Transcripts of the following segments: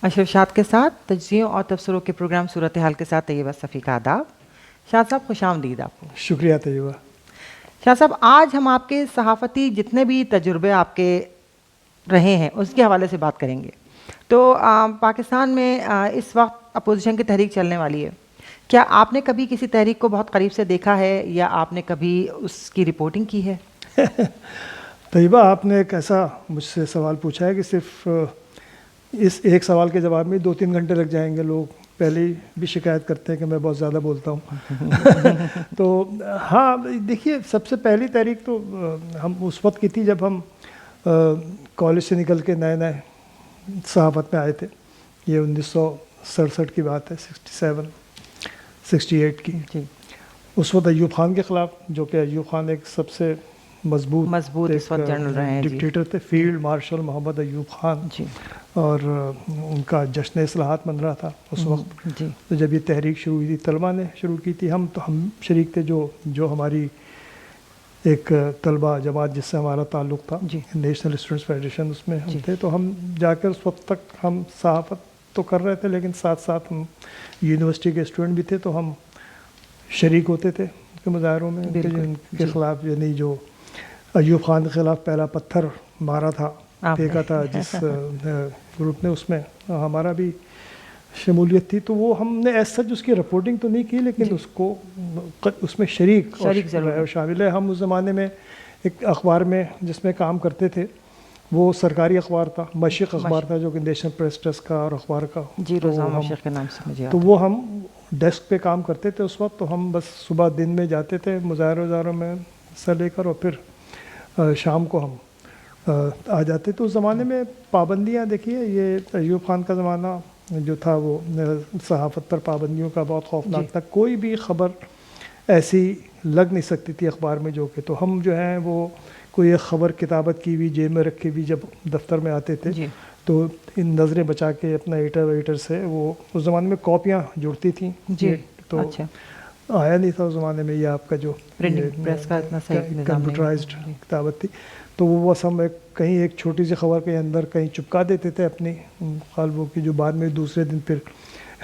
اشرف شاد کے ساتھ تجزیوں اور تبصروں کے پروگرام صورتحال کے ساتھ طیبہ صفی کا آداب. شاد صاحب خوش آمدید آپ کو. شکریہ طیبہ. شاد صاحب آج ہم آپ کے صحافتی جتنے بھی تجربے آپ کے رہے ہیں اس کے حوالے سے بات کریں گے. تو پاکستان میں اس وقت اپوزیشن کی تحریک چلنے والی ہے. کیا آپ نے کبھی کسی تحریک کو بہت قریب سے دیکھا ہے یا آپ نے کبھی اس کی رپورٹنگ کی ہے؟ طیبہ آپ نے ایک ایسا مجھ سے سوال پوچھا ہے کہ صرف اس ایک سوال کے جواب میں 2-3 گھنٹے لگ جائیں گے. لوگ پہلے ہی بھی شکایت کرتے ہیں کہ میں بہت زیادہ بولتا ہوں. تو ہاں دیکھیے، سب سے پہلی تحریک تو ہم اس وقت کی تھی جب ہم کالج سے نکل کے نئے صحافت میں آئے تھے. یہ 1967 کی بات ہے، 68 کی. اس وقت ایوب خان کے خلاف، جو کہ ایوب خان ایک سب سے مضبوط اس وقت جنرل رہے ہیں ڈکٹیٹر تھے. فیلڈ مارشل محمد ایوب خان، اور ان کا جشن اصلاحات من رہا تھا اس وقت. تو جب یہ تحریک شروع ہوئی تھی، طلبہ نے شروع کی تھی. ہم شریک تھے. جو ہماری ایک طلبہ جماعت جس سے ہمارا تعلق تھا، نیشنل اسٹوڈنٹس فیڈریشن، اس میں ہم تھے. تو ہم جا کر اس وقت تک ہم صحافت تو کر رہے تھے، لیکن ساتھ ساتھ ہم یونیورسٹی کے اسٹوڈنٹ بھی تھے. تو ہم شریک ہوتے تھے ان کے مظاہروں میں، ان کے خلاف. یعنی جو ایوب خان کے خلاف پہلا پتھر مارا تھا، پھینکا تھا جس گروپ نے، اس میں ہمارا بھی شمولیت تھی. تو وہ ہم نے ایسا اس کی رپورٹنگ تو نہیں کی، لیکن اس میں شریک اور شامل ہے. ہم اس زمانے میں ایک اخبار میں جس میں کام کرتے تھے، وہ سرکاری اخبار تھا، مشرق اخبار تھا، جو کہ نیشنل پریس ٹرسٹ کا اور اخبار کا. روزانہ مشرق کے نام سے مجھے تو وہ ہم ڈیسک پہ کام کرتے تھے اس وقت. تو ہم بس صبح دن میں جاتے تھے مظاہروں میں حصہ لے کر، اور پھر شام کو ہم آ جاتے. تو اس زمانے میں پابندیاں، دیکھیے یہ ایوب خان کا زمانہ جو تھا وہ صحافت پر پابندیوں کا بہت خوفناک تھا. کوئی بھی خبر ایسی لگ نہیں سکتی تھی اخبار میں جو کہ. تو ہم جو ہیں وہ کوئی ایک خبر کتابت کی ہوئی جیب میں رکھی ہوئی جب دفتر میں آتے تھے، تو ان نظریں بچا کے اپنا ایڈیٹر سے، وہ اس زمانے میں کاپیاں جڑتی تھیں. تو آیا نہیں تھا اس زمانے میں یہ آپ کا جو کمپیوٹرائزڈ کتابت تھی. تو وہ بس ہم کہیں ایک چھوٹی سی خبر کے اندر کہیں چپکا دیتے تھے اپنی قالبوں کی، جو بعد میں دوسرے دن پھر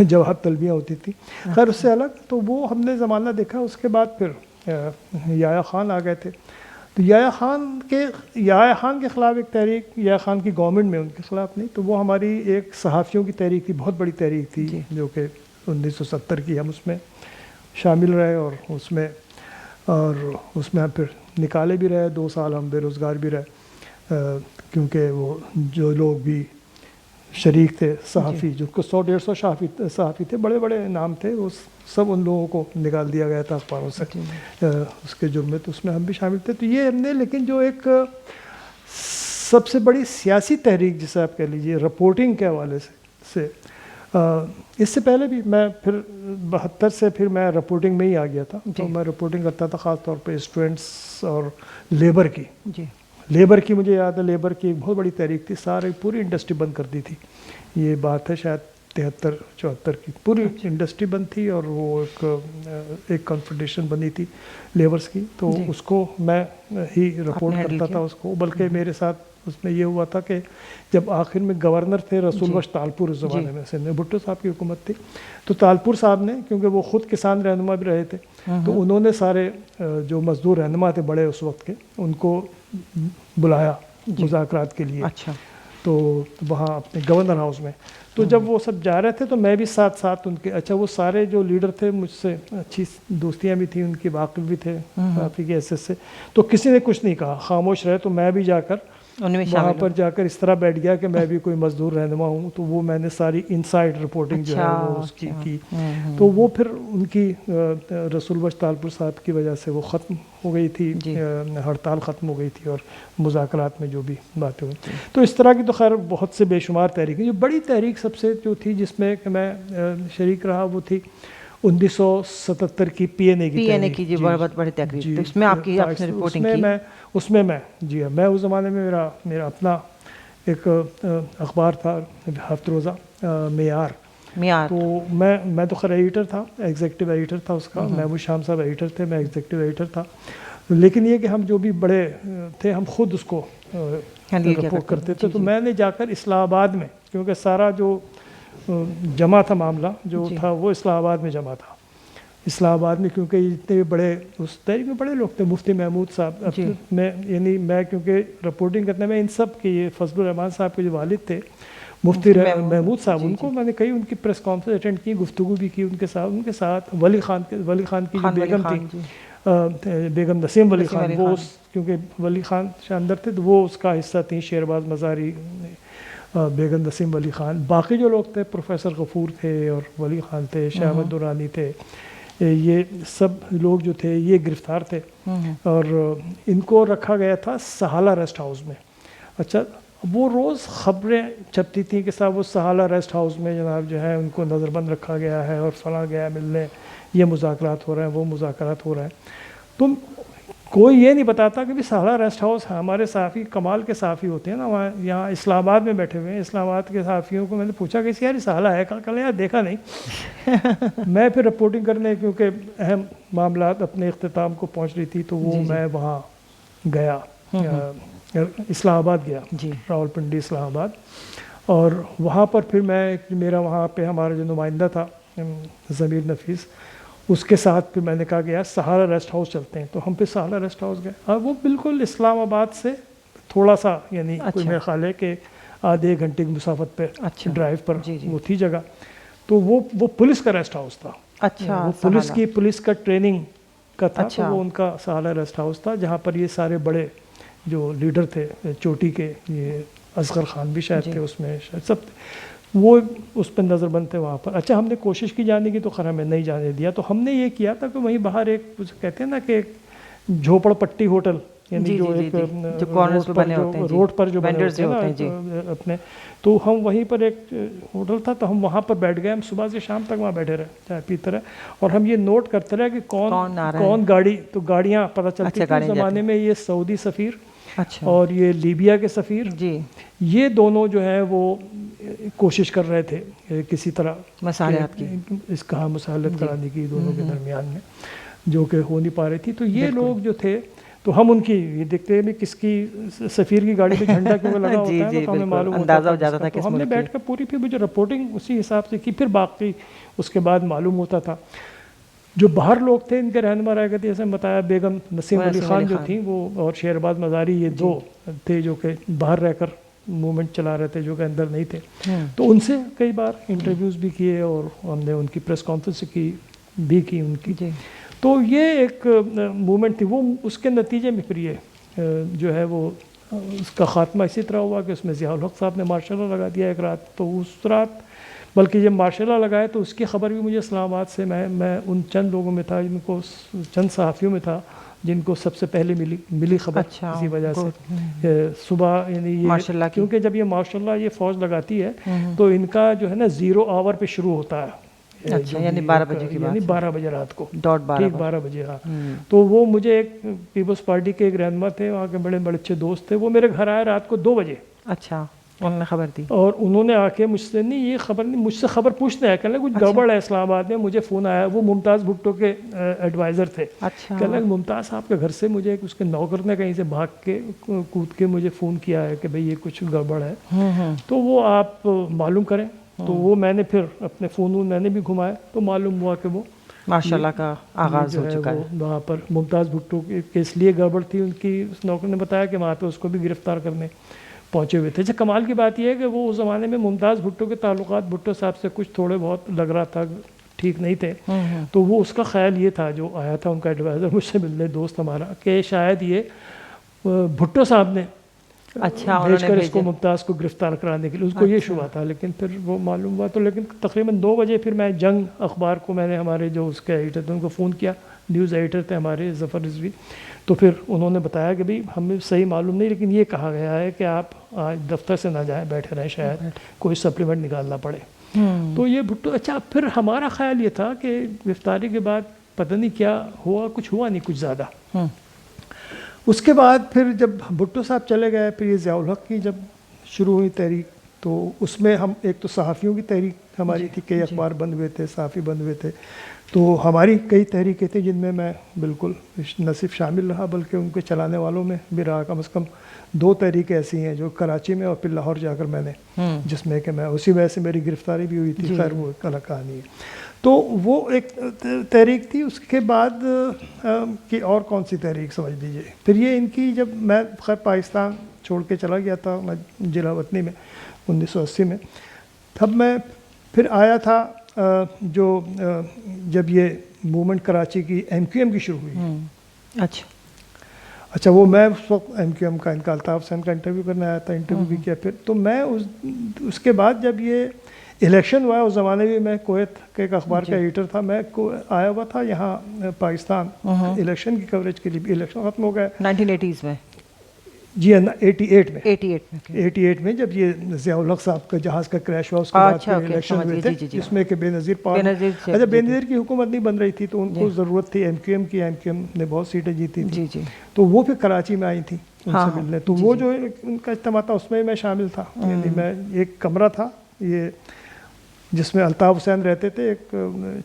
جواب طلبیاں ہوتی تھی. خیر اس سے الگ تو وہ ہم نے زمانہ دیکھا. اس کے بعد پھر یحییٰ خان آ گئے تھے. تو یحییٰ خان کے خلاف ایک تحریک، یحییٰ خان کی گورنمنٹ میں ان کے خلاف نہیں، تو وہ ہماری ایک صحافیوں کی تحریک تھی، بہت بڑی تحریک تھی، جو کہ 1970 کی. ہم اس میں شامل رہے، اور اس میں ہم پھر نکالے بھی رہے. 2 سال ہم بے روزگار بھی رہے، کیونکہ وہ جو لوگ بھی شریک تھے صحافی، جو کہ 100-150 صحافی تھے، بڑے بڑے نام تھے، وہ سب ان لوگوں کو نکال دیا گیا تھا اخباروں سے اس کے جرم میں. تو اس میں ہم بھی شامل تھے. تو یہ ہم نے، لیکن جو ایک سب سے بڑی سیاسی تحریک جسے آپ کہہ لیجیے رپورٹنگ کے حوالے سے، اس سے پہلے بھی میں پھر 72 سے پھر میں رپورٹنگ میں ہی آ گیا تھا. تو میں رپورٹنگ کرتا تھا خاص طور پہ اسٹوڈنٹس اور لیبر کی. مجھے یاد ہے لیبر کی ایک بہت بڑی تحریک تھی. ساری پوری انڈسٹری بند کر دی تھی. یہ بات ہے شاید 73-74 کی. پوری انڈسٹری بند تھی، اور وہ ایک کنفیڈریشن بنی تھی لیبرز کی. تو اس کو میں ہی رپورٹ کرتا تھا اس کو. بلکہ میرے ساتھ اس میں یہ ہوا تھا کہ جب آخر میں گورنر تھے رسول بخش تالپور اس زمانے میں، سندھ میں بھٹو صاحب کی حکومت تھی. تو تالپور صاحب نے، کیونکہ وہ خود کسان رہنما بھی رہے تھے، تو انہوں نے سارے جو مزدور رہنما تھے بڑے اس وقت کے، ان کو بلایا مذاکرات کے لیے. تو وہاں اپنے گورنر ہاؤس میں. تو جب وہ سب جا رہے تھے تو میں بھی ساتھ ان کے. اچھا وہ سارے جو لیڈر تھے مجھ سے اچھی دوستیاں بھی تھیں، ان کی واقف بھی تھے صحافی کے حیثیت سے. تو کسی نے کچھ نہیں کہا، خاموش رہے. تو میں بھی جا کر وہاں پر جا کر اس طرح بیٹھ گیا کہ میں بھی کوئی مزدور رہنما ہوں. تو وہ میں نے ساری انسائڈ رپورٹنگ جو ہے وہ اس کی. تو وہ پھر ان کی رسول بخش تالپور صاحب کی وجہ سے وہ ختم ہو گئی تھی، ہڑتال ختم ہو گئی تھی، اور مذاکرات میں جو بھی باتیں ہوئی. تو اس طرح کی تو خیر بہت سے بے شمار تحریکیں. جو بڑی تحریک سب سے جو تھی جس میں کہ میں شریک رہا، وہ تھی 1977 کی پی این اے کی. بہت بڑی تحریک. اس میں آپ کی رپورٹنگ کی؟ اس میں میں اس زمانے میں میرا اپنا ایک اخبار تھا، ہفت روزہ معیار. تو میں تو خیر ایڈیٹر تھا، ایگزیکٹو ایڈیٹر تھا اس کا. محمود شام صاحب ایڈیٹر تھے، میں ایگزیکٹو ایڈیٹر تھا. لیکن یہ کہ ہم جو بھی بڑے تھے ہم خود اس کو رپورٹ کرتے تھے. تو میں نے جا کر اسلام آباد میں، کیونکہ سارا جو جمع تھا معاملہ جو تھا وہ اسلام آباد میں جمع تھا. اسلام آباد میں کیونکہ جتنے بڑے اس تحریک میں بڑے لوگ تھے, مفتی محمود صاحب, میں یعنی میں کیونکہ رپورٹنگ کرنے میں ان سب کے یہ فضل الرحمان صاحب کے جو والد تھے مفتی محمود صاحب, ان کو میں نے کئی ان کی پریس کانفرنس اٹینڈ کی, گفتگو بھی کی ان کے ساتھ. ولی خان کی جو بیگم تھی بیگم نسیم ولی خان, وہ کیونکہ ولی خان اندر تھے تو وہ اس کا حصہ تھیں, شیرباز مزاری, بیگم نسیم ولی خان. باقی جو لوگ تھے پروفیسر غفور تھے اور ولی خان تھے, شاہ احمد درانی تھے, یہ سب لوگ جو تھے یہ گرفتار تھے اور ان کو رکھا گیا تھا سہالہ ریسٹ ہاؤس میں. اچھا, وہ روز خبریں چھپتی تھیں کہ صاحب وہ سہالہ ریسٹ ہاؤس میں جناب جو ہے ان کو نظر بند رکھا گیا ہے اور فلاں گیا ملنے, یہ مذاکرات ہو رہے ہیں, وہ مذاکرات ہو رہے ہیں. تم کوئی یہ نہیں بتاتا کہ بھی سہالہ ریسٹ ہاؤس ہمارے صحافی کمال کے صحافی ہوتے ہیں نا, وہاں یہاں اسلام آباد میں بیٹھے ہوئے ہیں. اسلام آباد کے صحافیوں کو میں نے پوچھا کہ یار سہالہ ہے کل یار دیکھا نہیں. میں پھر رپورٹنگ کرنے کیونکہ اہم معاملات اپنے اختتام کو پہنچ رہی تھی تو وہ میں وہاں گیا, اسلام آباد گیا, راول پنڈی اسلام آباد. اور وہاں پر پھر میرا وہاں پہ ہمارا جو نمائندہ تھا ضمیر نفیس, اس کے ساتھ پھر میں نے کہا کہ یار سہارا ریسٹ ہاؤس چلتے ہیں. تو ہم پھر سہارا ریسٹ ہاؤس گئے. اور وہ بالکل اسلام آباد سے تھوڑا سا یعنی کوئی میرا خیال ہے کہ آدھے ایک گھنٹے کی مسافت پہ ڈرائیو پر وہ تھی جگہ. تو وہ پولیس کا ریسٹ ہاؤس تھا. وہ پولیس کا ٹریننگ کا تھا, تو وہ ان کا سہارا ریسٹ ہاؤس تھا جہاں پر یہ سارے بڑے جو لیڈر تھے چوٹی کے, یہ اصغر خان بھی شاید تھے اس میں, شاید سب وہ اس پہ نظر بند تھے وہاں پر. اچھا, ہم نے کوشش کی جانے کی تو خیر ہمیں نہیں جانے دیا. تو ہم نے یہ کیا تھا کہ وہیں باہر ایک کہتے ہیں نا کہ ایک جھوپڑ پٹی ہوٹل, یعنی جو ایک روڈ پر جو بنے ہوتے ہیں نا اپنے, تو ہم وہیں پر ایک ہوٹل تھا تو ہم وہاں پر بیٹھ گئے. ہم صبح سے شام تک وہاں بیٹھے رہے, چائے پیتے رہے, اور ہم یہ نوٹ کرتے رہے کہ کون گاڑی, تو گاڑیاں پتہ چلتی تھیں. زمانے میں یہ سعودی سفیر اور یہ لیبیا کے سفیر, یہ دونوں جو ہیں وہ کوشش کر رہے تھے کسی طرح مصالحت کی, اس کا مصالحت کرانے کی دونوں کے درمیان میں, جو کہ ہو نہیں پا رہی تھی. تو یہ لوگ جو تھے تو ہم ان کی یہ دیکھتے ہیں کس کی سفیر کی گاڑی پہ جھنڈا کیوں لگا ہوتا ہے, تو ہمیں معلوم اندازہ ہو جاتا تھا. تو ہم نے بیٹھ کر پوری پھر مجھے رپورٹنگ اسی حساب سے کی. پھر باقی اس کے بعد معلوم ہوتا تھا جو باہر لوگ تھے ان کے رہنما رہ گئے تھے, جیسے بتایا بیگم نسیم علی خان جو تھیں وہ, اور شیرباز مزاری, یہ دو تھے جو کہ باہر رہ کر موومنٹ چلا رہے تھے, جو کہ اندر نہیں تھے. تو ان سے کئی بار انٹرویوز بھی کیے اور ہم نے ان کی پریس کانفرنس کی ان کی. تو یہ ایک موومنٹ تھی. وہ اس کے نتیجے میں پھر یہ جو ہے وہ اس کا خاتمہ اسی طرح ہوا کہ اس میں ضیاء الحق صاحب نے مارشل لا لگا دیا ایک رات. تو اس رات بلکہ جب مارشل لا لگائے تو اس کی خبر بھی مجھے اسلام آباد سے, میں ان چند لوگوں میں تھا جن کو, چند صحافیوں میں تھا جن کو سب سے پہلے ملی خبر. اسی وجہ سے صبح یعنی یہ کیونکہ جب یہ ماشاء اللہ یہ فوج لگاتی ہے تو ان کا جو ہے نا 0 آور پہ شروع ہوتا ہے, یعنی 12 بجے کی بات, یعنی 12 بجے رات کو, ٹھیک 12 بجے. ہاں, تو وہ مجھے ایک پیپلز پارٹی کے ایک رہنما تھے, وہاں کے بڑے بڑے اچھے دوست تھے, وہ میرے گھر آئے رات کو 2 بجے. اچھا, انہوں نے خبر دی اور انہوں نے آ کے مجھ سے نہیں یہ خبر نہیں, مجھ سے خبر پوچھنے آیا, کہنے کچھ گڑبڑ ہے اسلام آباد میں. مجھے فون آیا, وہ ممتاز بھٹو کے ایڈوائزر تھے. کہنے ممتاز صاحب کے گھر سے مجھے اس کے نوکر نے کہیں سے بھاگ کے کود کے مجھے فون کیا ہے کہ بھئی یہ کچھ گڑبڑ ہے, تو وہ آپ معلوم کریں. تو وہ میں نے پھر اپنے فون میں نے بھی گھمایا تو معلوم ہوا کہ وہ ماشاءاللہ کا آغاز ہو چکا ہے. وہاں پر ممتاز بھٹو کے اس لیے گڑبڑ تھی, ان کی اس نوکر نے بتایا کہ وہاں پہ اس کو بھی گرفتار کرنے پہنچے ہوئے تھے. اچھا, کمال کی بات یہ ہے کہ وہ اس زمانے میں ممتاز بھٹو کے تعلقات بھٹو صاحب سے کچھ تھوڑے بہت لگ رہا تھا ٹھیک نہیں تھے. تو وہ اس کا خیال یہ تھا, جو آیا تھا ان کا ایڈوائزر مجھ سے ملنے, دوست ہمارا, کہ شاید یہ بھٹو صاحب نے بھیج کر اس کو ممتاز کو گرفتار کرانے کے لیے, اس کو یہ شبہ تھا. لیکن پھر وہ معلوم ہوا. تو لیکن تقریباً 2 بجے پھر میں جنگ اخبار کو, میں نے ہمارے جو اس کے ایڈیٹر تھے ان کو فون کیا, نیوز ایڈیٹر تھے ہمارے ظفر رضوی. تو پھر انہوں نے بتایا کہ بھئی ہمیں صحیح معلوم نہیں, لیکن یہ کہا گیا ہے کہ آپ آج دفتر سے نہ جائیں, بیٹھے رہیں, شاید کوئی سپلیمنٹ نکالنا پڑے. تو یہ بھٹو. اچھا, پھر ہمارا خیال یہ تھا کہ گرفتاری کے بعد پتہ نہیں کیا ہوا, کچھ ہوا نہیں کچھ زیادہ. اس کے بعد پھر جب بھٹو صاحب چلے گئے, پھر یہ ضیاء الحق کی جب شروع ہوئی تحریک, تو اس میں ہم ایک تو صحافیوں کی تحریک ہماری تھی، کئی اخبار بند ہوئے تھے، صحافی بند ہوئے تھے، تو ہماری کئی تحریکیں تھیں جن میں میں بالکل نہ صرف شامل رہا بلکہ ان کے چلانے والوں میں بھی رہا. کم از کم 2 تحریکیں ایسی ہیں جو کراچی میں اور پھر لاہور جا کر میں نے، جس میں کہ میں اسی وجہ سے میری گرفتاری بھی ہوئی تھی. خیر وہ ایک الگ کہانی ہے. تو وہ ایک تحریک تھی. اس کے بعد کی اور کون سی تحریک سمجھ لیجیے. پھر یہ ان کی جب میں خیر پاکستان چھوڑ کے چلا گیا تھا میں ضلع وطنی میں 1980 میں، تب میں پھر آیا تھا جو جب یہ موومنٹ کراچی کی MQM کی شروع ہوئی. اچھا وہ میں اس وقت MQM کا انکا الطاف حسین کا انٹرویو کرنے آیا تھا، انٹرویو بھی کیا. پھر تو میں اس کے بعد جب یہ الیکشن ہوا، اس زمانے میں میں کویت کے ایک اخبار کا ایڈیٹر تھا، میں آیا ہوا تھا یہاں پاکستان الیکشن کی کوریج کے لیے. الیکشن ختم ہو گیا 1980s میں. جی 88 میں. 88 میں جب یہ ضیاء الحق صاحب کا جہاز کا کریش ہوا، اس کے بعد پھر الیکشن ہوئے تھے جس میں کہ بے نظیر پال. اچھا بے نظیر کی حکومت نہیں بن رہی تھی تو ان کو ضرورت تھی MQM کی. MQM نے بہت سیٹیں جیتی تھیں تو وہ پھر کراچی میں آئی تھیں ان سے ملنے. تو وہ جو ان کا اجتماع تھا اس میں شامل تھا. یعنی میں ایک کمرہ تھا یہ جس میں الطاف حسین رہتے تھے، ایک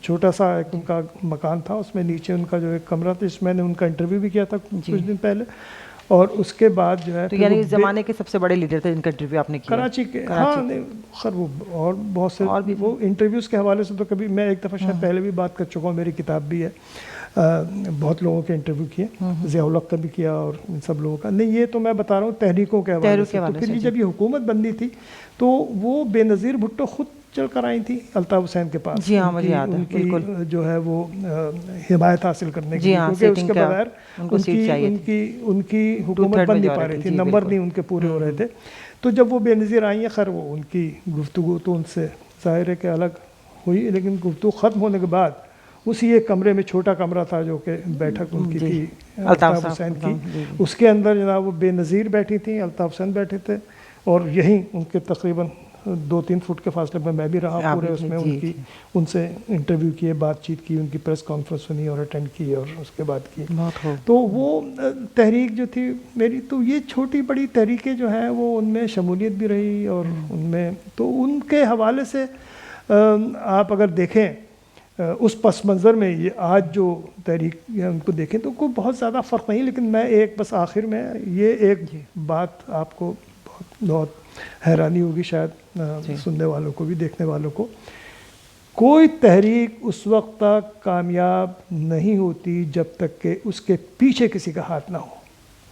چھوٹا سا ایک ان کا مکان تھا، اس میں نیچے ان کا جو ایک کمرہ تھا جس میں نے ان کا انٹرویو بھی کیا تھا کچھ دن پہلے. اور اس کے بعد جو ہے تو یعنی اس زمانے کے سب سے بڑے لیڈر تھے جن کا انٹرویو آپ نے کیا کراچی کے. ہاں خیر وہ اور بہت سے اور بھی وہ انٹرویوز کے حوالے سے تو کبھی میں ایک دفعہ شاید پہلے بھی بات کر چکا ہوں، میری کتاب بھی ہے. بہت لوگوں کے انٹرویو کیے، ضیاء الحق کا بھی کیا اور ان سب لوگوں کا. نہیں یہ تو میں بتا رہا ہوں تحریکوں کے حوالے سے. تو پھر جب یہ حکومت بننی تھی تو وہ بے نظیر بھٹو خود چل کر آئی تھی الطاف حسین کے پاس. جی ہاں مجھے یاد ہے ان کی بالکل جو ہے وہ حمایت حاصل کرنے کے لیے، کیونکہ اس کے بغیر ان کی حکومت بن نہیں پا رہی تھی، نمبر نہیں ان کے پورے ہو رہے تھے. تو جب وہ بے نظیر آئی ہیں، خیر وہ ان کی گفتگو تو ان سے ظاہر ہے کہ الگ ہوئی، لیکن گفتگو ختم ہونے کے بعد اسی ایک کمرے میں چھوٹا کمرہ تھا جو کہ بیٹھک ان کی تھی الطاف حسین کی، اس کے اندر جناب وہ بے نظیر بیٹھی تھیں، الطاف حسین بیٹھے تھے اور یہیں ان کے تقریباً 2-3 فٹ کے فاصلے پر میں بھی رہا پورے اس میں. ان سے انٹرویو کیے، بات چیت کی، ان کی پریس کانفرنس سنی اور اٹینڈ کی اور اس کے بعد کی. تو وہ تحریک جو تھی میری، تو یہ چھوٹی بڑی تحریکیں جو ہیں وہ ان میں شمولیت بھی رہی اور ان میں تو ان کے حوالے سے آپ اگر دیکھیں اس پس منظر میں یہ آج جو تحریک ان کو دیکھیں تو کوئی بہت زیادہ فرق نہیں. لیکن میں ایک بس آخر میں یہ ایک بات آپ کو بہت حیرانی ہوگی شاید سننے والوں کو بھی دیکھنے والوں کو، کوئی تحریک اس وقت تک کامیاب نہیں ہوتی جب تک کہ اس کے پیچھے کسی کا ہاتھ نہ ہو.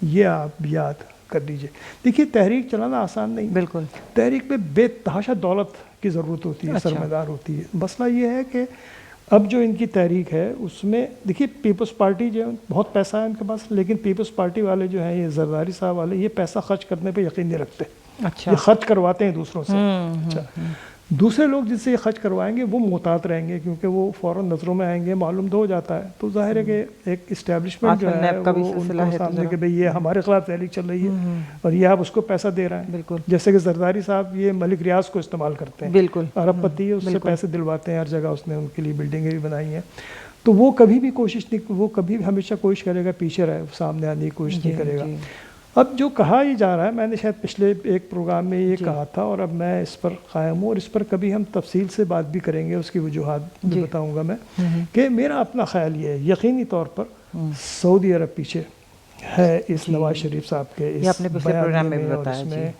یہ آپ یاد کر لیجئے. دیکھیے تحریک چلانا آسان نہیں، بالکل تحریک میں بے تحاشا دولت کی ضرورت ہوتی ہے، سرمایہ دار ہوتی ہے. مسئلہ یہ ہے کہ اب جو ان کی تحریک ہے اس میں دیکھیے پیپلز پارٹی جو ہے بہت پیسہ ہے ان کے پاس، لیکن پیپلز پارٹی والے جو ہیں یہ زرداری صاحب والے یہ پیسہ خرچ کرنے پہ یقین نہیں رکھتے. یہ خرچ کرواتے ہیں دوسروں سے. اچھا دوسرے لوگ جن سے یہ خرچ کروائیں گے وہ محتاط رہیں گے کیونکہ وہ فوراً نظروں میں آئیں گے، معلوم تو ہو جاتا ہے. تو ظاہر ہے کہ ایک اسٹیبلشمنٹ جو ہے وہ ان کو سامنے کہ بھئی یہ ہمارے خلاف تحریک چل رہی ہے اور یہ آپ اس کو پیسہ دے رہے ہیں. جیسے کہ زرداری صاحب یہ ملک ریاض کو استعمال کرتے ہیں، بالکل ارب پتی ہے، اس سے پیسے دلواتے ہیں ہر جگہ. اس نے ان کے لیے بلڈنگیں بھی بنائی ہیں. تو وہ کبھی بھی کوشش نہیں، وہ کبھی ہمیشہ کوشش کرے گا پیچھے رہے، سامنے آنے کی کوشش نہیں کرے گا. اب جو کہا یہ جا رہا ہے، میں نے شاید پچھلے ایک پروگرام میں یہ کہا تھا اور اب میں اس پر قائم ہوں اور اس پر کبھی ہم تفصیل سے بات بھی کریں گے، اس کی وجوہات بھی بتاؤں گا میں، کہ میرا اپنا خیال یہ ہے یقینی طور پر سعودی عرب پیچھے ہے اس نواز شریف صاحب کے اس بیان میں اور اس میں،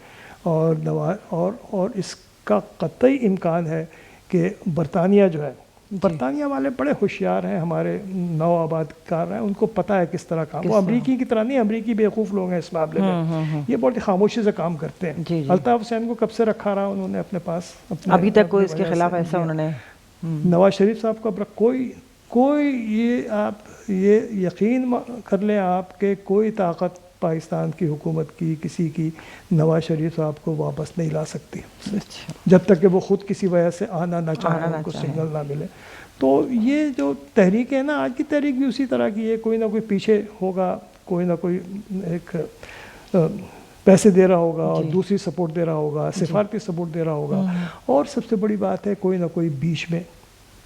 اور اس کا قطعی امکان ہے کہ برطانیہ جو ہے، برطانیہ والے بڑے ہوشیار ہیں، ہمارے نو آباد کار ہیں، ان کو پتہ ہے کس طرح کام. وہ امریکی کی طرح نہیں، امریکی بیوقوف لوگ ہیں اس معاملے میں، یہ بہت خاموشی سے کام کرتے ہیں. الطاف حسین کو کب سے رکھا رہا انہوں نے اپنے پاس، ابھی تک کوئی اس کے خلاف ایسا انہوں نے. نواز شریف صاحب کو اب کوئی یہ آپ یہ یقین کر لیں آپ کہ کوئی طاقت پاکستان کی حکومت کی کسی کی نواز شریف صاحب کو واپس نہیں لا سکتی جب تک کہ وہ خود کسی وجہ سے آنا نہ چاہیں، ان کو سگنل نہ ملے. تو یہ جو تحریک ہے نا، آج کی تحریک بھی اسی طرح کی ہے، کوئی نہ کوئی پیچھے ہوگا، کوئی نہ کوئی ایک پیسے دے رہا ہوگا اور دوسری سپورٹ دے رہا ہوگا، سفارتی سپورٹ دے رہا ہوگا، اور سب سے بڑی بات ہے کوئی نہ کوئی بیچ میں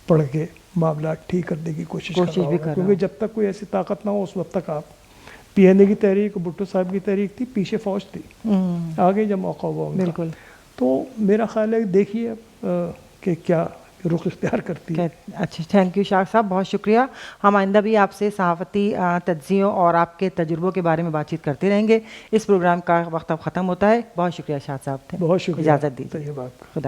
پڑھ کے معاملات ٹھیک کرنے کی کوشش کر رہا ہوگا. کیونکہ جب تک کوئی ایسی طاقت نہ ہو اس وقت تک آپ PNA کی تحریک، بھٹو صاحب کی تحریک تھی، پیچھے فوج تھی، آگے جب موقع ہوا بالکل. تو میرا خیال ہے دیکھیے کہ کیا رخ اختیار کرتی ہے. اچھا تھینک یو شاہ صاحب، بہت شکریہ. ہم آئندہ بھی آپ سے صحافتی تجزیوں اور آپ کے تجربوں کے بارے میں بات چیت کرتے رہیں گے. اس پروگرام کا وقت اب ختم ہوتا ہے. بہت شکریہ شاہ صاحب، بہت شکریہ. اجازت دیجیے. طیب آپ کا. خدا